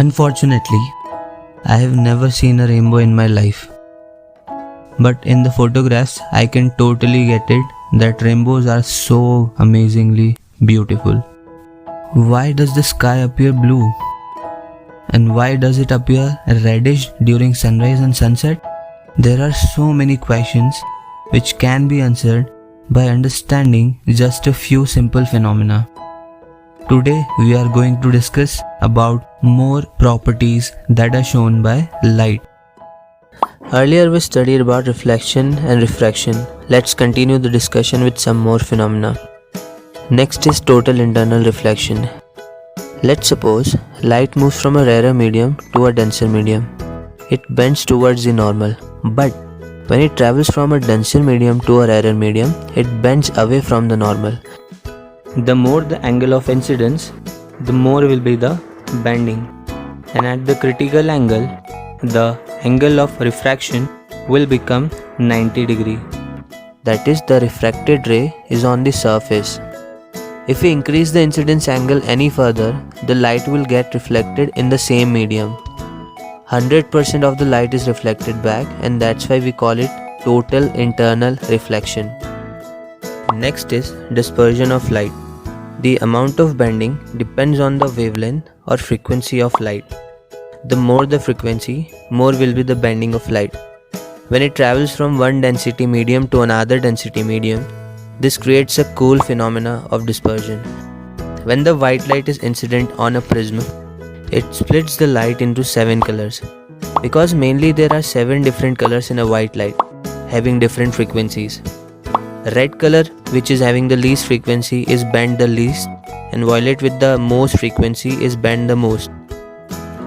Unfortunately, I have never seen a rainbow in my life. But in the photographs, I can totally get it that rainbows are so amazingly beautiful. Why does the sky appear blue? And why does it appear reddish during sunrise and sunset? There are so many questions which can be answered by understanding just a few simple phenomena. Today we are going to discuss about more properties that are shown by light. Earlier we studied about reflection and refraction. Let's continue the discussion with some more phenomena. Next is total internal reflection. Let's suppose light moves from a rarer medium to a denser medium. It bends towards the normal, but when it travels from a denser medium to a rarer medium, it bends away from the normal. The more the angle of incidence, the more will be the bending, and at the critical angle, the angle of refraction will become 90 degree. That is, the refracted ray is on the surface. If we increase the incidence angle any further, the light will get reflected in the same medium. 100% of the light is reflected back, and that's why we call it total internal reflection. Next is dispersion of light. The amount of bending depends on the wavelength or frequency of light. The more the frequency, more will be the bending of light. When it travels from one density medium to another density medium, this creates a cool phenomena of dispersion. When the white light is incident on a prism, it splits the light into 7 colors. Because mainly there are 7 different colors in a white light, having different frequencies. Red color, which is having the least frequency, is bent the least, and violet with the most frequency is bent the most.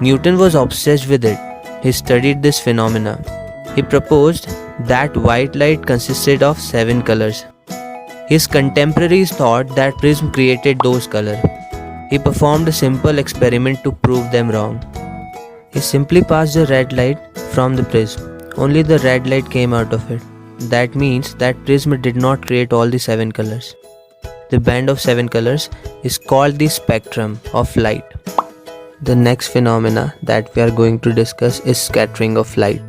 Newton was obsessed with it. He studied this phenomena. He proposed that white light consisted of 7 colors. His contemporaries thought that prism created those colors. He performed a simple experiment to prove them wrong. He simply passed the red light from the prism. Only the red light came out of it. That means that prism did not create all the 7 colors. The band of 7 colors is called the spectrum of light. The next phenomena that we are going to discuss is scattering of light.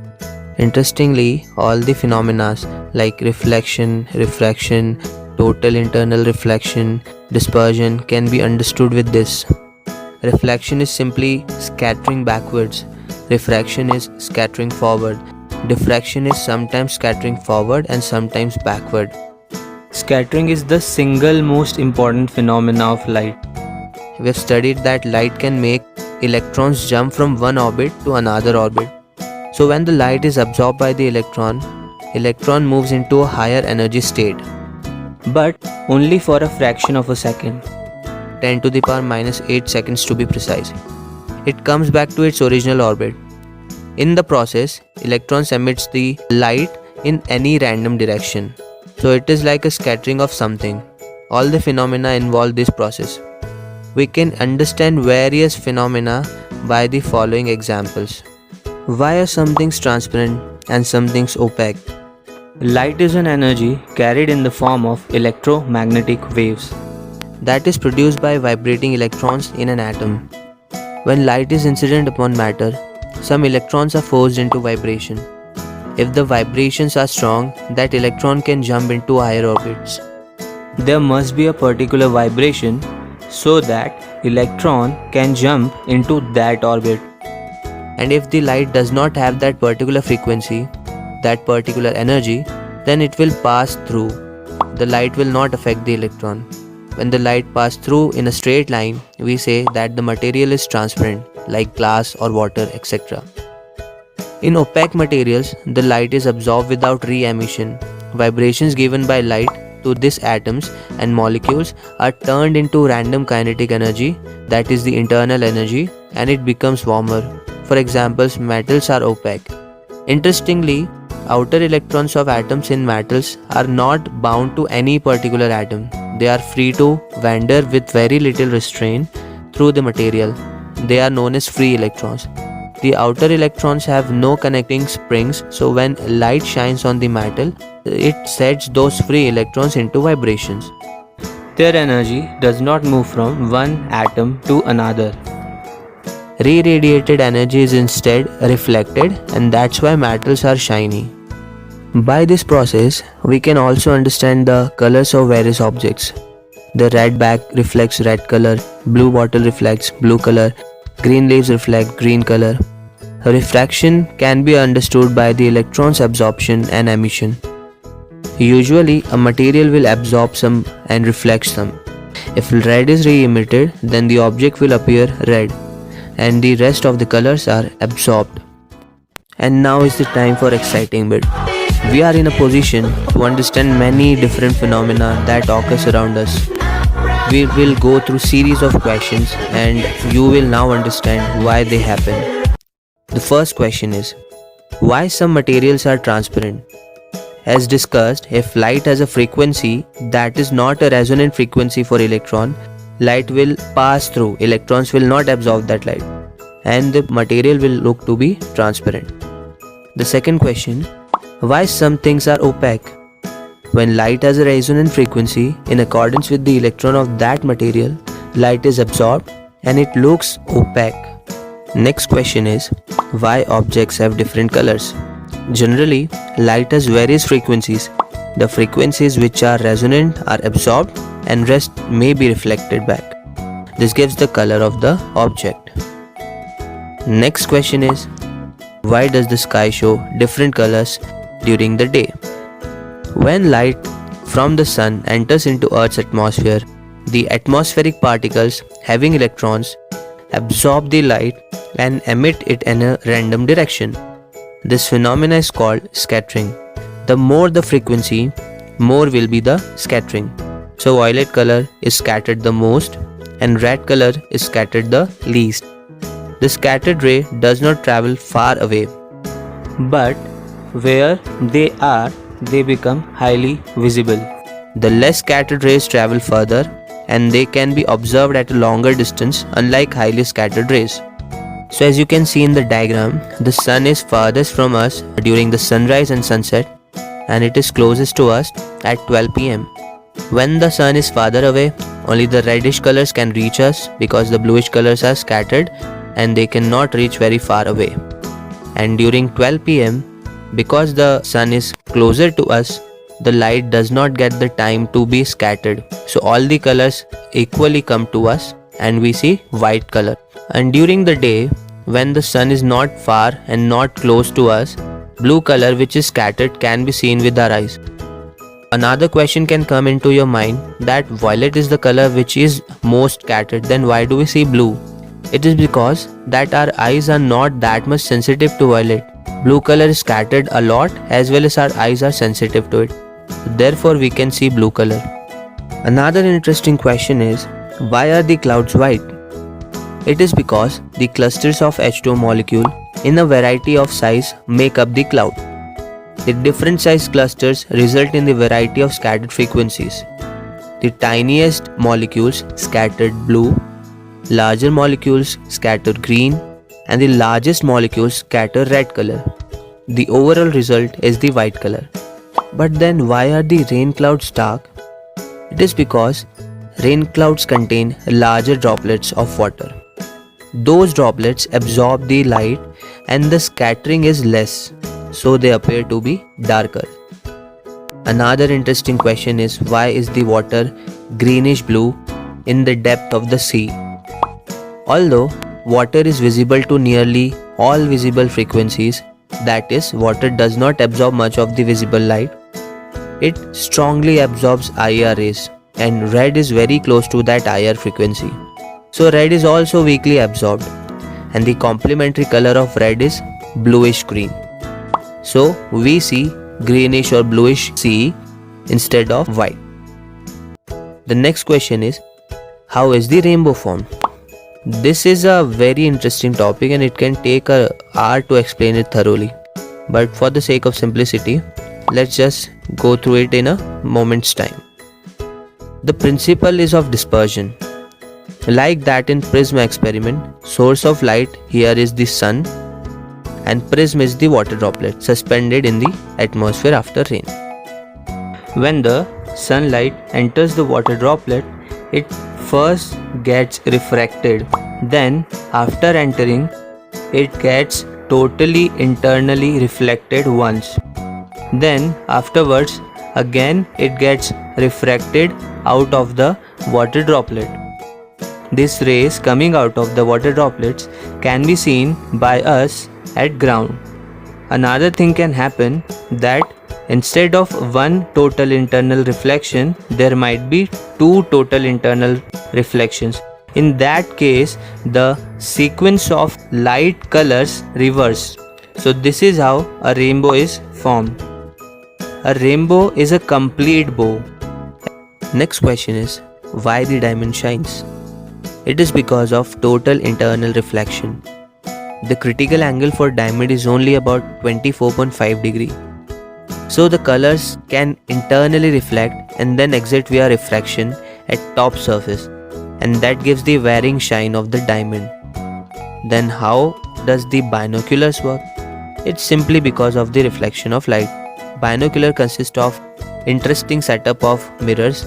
Interestingly, all the phenomena like reflection, refraction, total internal reflection, dispersion can be understood with this. Reflection is simply scattering backwards. Refraction is scattering forward. Diffraction is sometimes scattering forward and sometimes backward. Scattering is the single most important phenomena of light. We have studied that light can make electrons jump from one orbit to another orbit. So when the light is absorbed by the electron moves into a higher energy state. But only for a fraction of a second. 10 to the power minus 8 seconds to be precise. It comes back to its original orbit. In the process, electrons emits the light in any random direction. So it is like a scattering of something. All the phenomena involve this process. We can understand various phenomena by the following examples. Why are some things transparent and some things opaque? Light is an energy carried in the form of electromagnetic waves that is produced by vibrating electrons in an atom. When light is incident upon matter, some electrons are forced into vibration. If the vibrations are strong, that electron can jump into higher orbits. There must be a particular vibration so that electron can jump into that orbit. And if the light does not have that particular frequency, that particular energy, then it will pass through. The light will not affect the electron. When the light passes through in a straight line, we say that the material is transparent, like glass or water, etc. In opaque materials, the light is absorbed without re-emission. Vibrations given by light to these atoms and molecules are turned into random kinetic energy, that is the internal energy, and it becomes warmer. For example, metals are opaque. Interestingly, outer electrons of atoms in metals are not bound to any particular atom. They are free to wander with very little restraint through the material. They are known as free electrons. The outer electrons have no connecting springs, so when light shines on the metal, it sets those free electrons into vibrations. Their energy does not move from one atom to another. Re-radiated energy is instead reflected, and that's why metals are shiny. By this process, we can also understand the colors of various objects. The red bag reflects red color, blue bottle reflects blue color, green leaves reflect green color. Refraction can be understood by the electrons' absorption and emission. Usually, a material will absorb some and reflect some. If red is re-emitted, then the object will appear red, and the rest of the colors are absorbed. And now is the time for exciting bit. We are in a position to understand many different phenomena that occur around us. We will go through series of questions and you will now understand why they happen. The first question is, why some materials are transparent? As discussed, if light has a frequency that is not a resonant frequency for electron, light will pass through, electrons will not absorb that light, and the material will look to be transparent. The second question, why some things are opaque? When light has a resonant frequency, in accordance with the electron of that material, light is absorbed and it looks opaque. Next question is, why objects have different colors? Generally, light has various frequencies. The frequencies which are resonant are absorbed and rest may be reflected back. This gives the color of the object. Next question is, why does the sky show different colors during the day? When light from the sun enters into Earth's atmosphere, the atmospheric particles having electrons absorb the light and emit it in a random direction. This phenomena is called scattering. The more the frequency, more will be the scattering. So violet color is scattered the most and red color is scattered the least. The scattered ray does not travel far away, but where they are, they become highly visible. The less scattered rays travel further and they can be observed at a longer distance, unlike highly scattered rays. So as you can see in the diagram, the sun is farthest from us during the sunrise and sunset, and it is closest to us at 12 p.m. When the sun is farther away, only the reddish colors can reach us because the bluish colors are scattered and they cannot reach very far away. And during 12 p.m., because the sun is closer to us, the light does not get the time to be scattered. So all the colors equally come to us and we see white color. And during the day, when the sun is not far and not close to us, blue color which is scattered can be seen with our eyes. Another question can come into your mind that violet is the color which is most scattered, then why do we see blue? It is because that our eyes are not that much sensitive to violet. Blue color is scattered a lot as well as our eyes are sensitive to it. Therefore we can see blue color. Another interesting question is, why are the clouds white? It is because the clusters of H2O molecule in a variety of size make up the cloud. The different size clusters result in the variety of scattered frequencies. The tiniest molecules scattered blue, larger molecules scatter green, and the largest molecules scatter red color. The overall result is the white color. But then why are the rain clouds dark? It is because rain clouds contain larger droplets of water. Those droplets absorb the light and the scattering is less, so they appear to be darker. Another interesting question is, why is the water greenish blue in the depth of the sea? Although water is visible to nearly all visible frequencies, that is, water does not absorb much of the visible light, it strongly absorbs IR rays, and red is very close to that IR frequency. So red is also weakly absorbed, and the complementary color of red is bluish green. So we see greenish or bluish sea instead of white. The next question is, how is the rainbow formed? This is a very interesting topic and it can take an hour to explain it thoroughly. But for the sake of simplicity, let's just go through it in a moment's time. The principle is of dispersion. Like that in prism experiment, source of light here is the sun and prism is the water droplet suspended in the atmosphere after rain. When the sunlight enters the water droplet, it first gets refracted, Then after entering, it gets totally internally reflected once. Then afterwards, again it gets refracted out of the water droplet. These rays coming out of the water droplets can be seen by us at ground. Another thing can happen that instead of one total internal reflection, there might be two total internal reflections. In that case, the sequence of light colors reverse. So this is how a rainbow is formed. A rainbow is a complete bow. Next question is, why the diamond shines? It is because of total internal reflection. The critical angle for diamond is only about 24.5 degree. So the colors can internally reflect and then exit via refraction at top surface, and that gives the varying shine of the diamond. Then how does the binoculars work? It's simply because of the reflection of light. Binocular consists of interesting setup of mirrors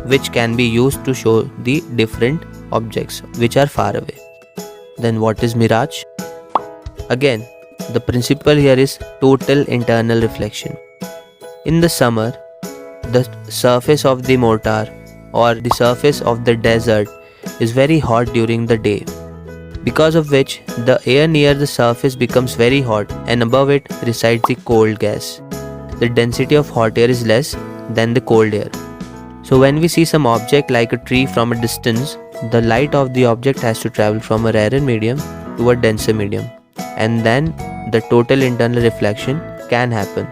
which can be used to show the different objects which are far away. Then what is mirage? Again, the principle here is total internal reflection. In the summer, the surface of the mortar or the surface of the desert is very hot during the day, because of which the air near the surface becomes very hot and above it resides the cold gas. The density of hot air is less than the cold air. So when we see some object like a tree from a distance, the light of the object has to travel from a rarer medium to a denser medium, and then the total internal reflection can happen.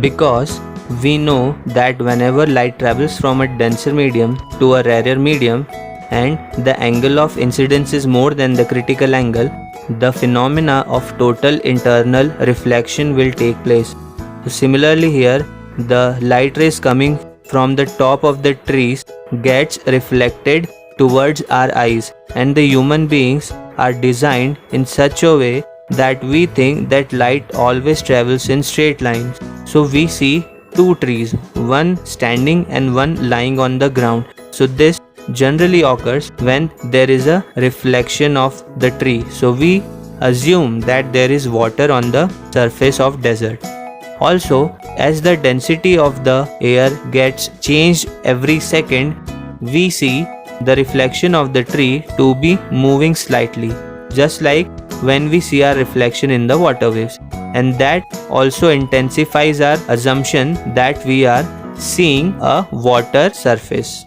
Because we know that whenever light travels from a denser medium to a rarer medium and the angle of incidence is more than the critical angle, the phenomena of total internal reflection will take place. So similarly here, the light rays coming from the top of the trees gets reflected towards our eyes, and the human beings are designed in such a way that we think that light always travels in straight lines. So we see two trees, one standing and one lying on the ground. So this generally occurs when there is a reflection of the tree. So we assume that there is water on the surface of desert. Also, as the density of the air gets changed every second, we see the reflection of the tree to be moving slightly, just like when we see our reflection in the water waves, and that also intensifies our assumption that we are seeing a water surface.